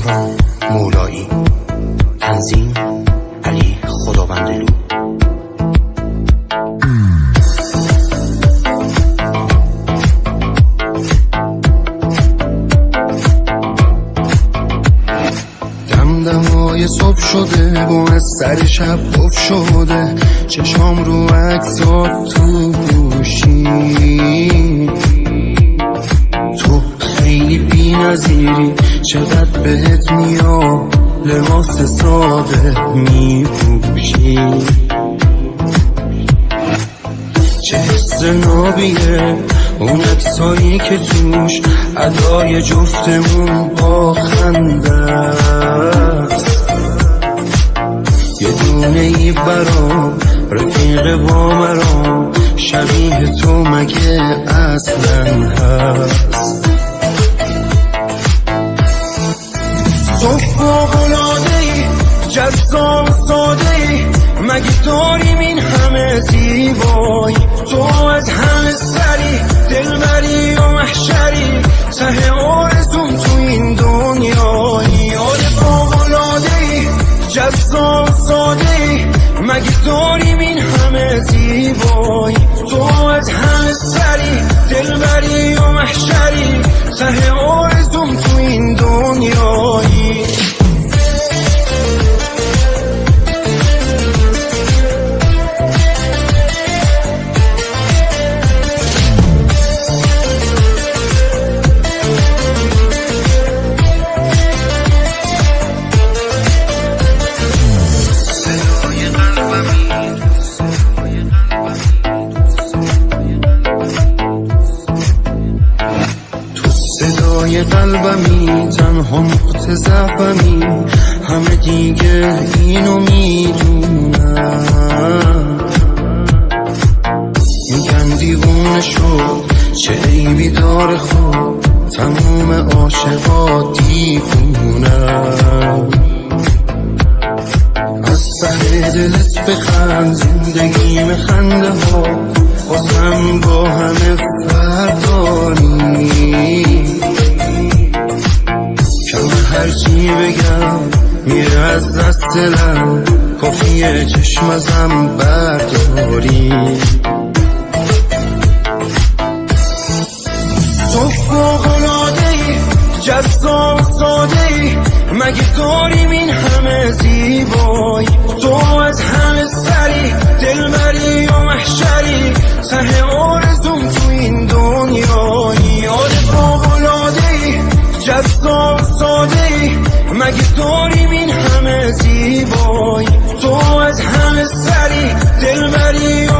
سهران مولایی، تنظیم علی خداوندلو. دمدمای صبح شده و از سر شب گفت شده، چشام رو عکسات تو گوشی. تو خیلی بی نظیری، چقدر بهت میاد لباس ساده میپوشی. چه حس نابیه اون عکسایی که توش ادای جفتمون با خنده، یه دونه ای برام رفیق با مرام، شبیه تو مگه اصلا هست؟ تو فوق‌العاده‌ای، جذاب ساده‌ای، مگه داریم این همه زیبایی؟ تو از همه سری، دلبری و محشری، ته آرزوم تو این دنیایی. آره فوق‌العاده‌ای، جذاب ساده‌ای، مگه داریم این همه زیبایی؟ تو از همه سری، دلبری و محشری، ته آرزوم تو این دنیایی. صدای قلبمی، تنها نقطه ضعفمی، همه دیگه اینو میدونن. میگن دیوونه شد، چه عیبی داره خود، تموم عاشقا دیوونن. از ته دلت بخند، زندگیم خنده ها بازم با همه فردانی. هرچی بگم میره از دست دلم، کافیه چشم ازم برداری. تو فوق‌العاده‌ای، جذاب ساده‌ای، مگه داریم این همه زیبایی؟ تو از همه سری، دلبری و محشری، ته آرزوم تو این دنیایی. آره فوق‌العاده‌ای، جذاب ساده‌ای، مگه داریم این همه زیبایی؟ تو از همه سری، دلبری و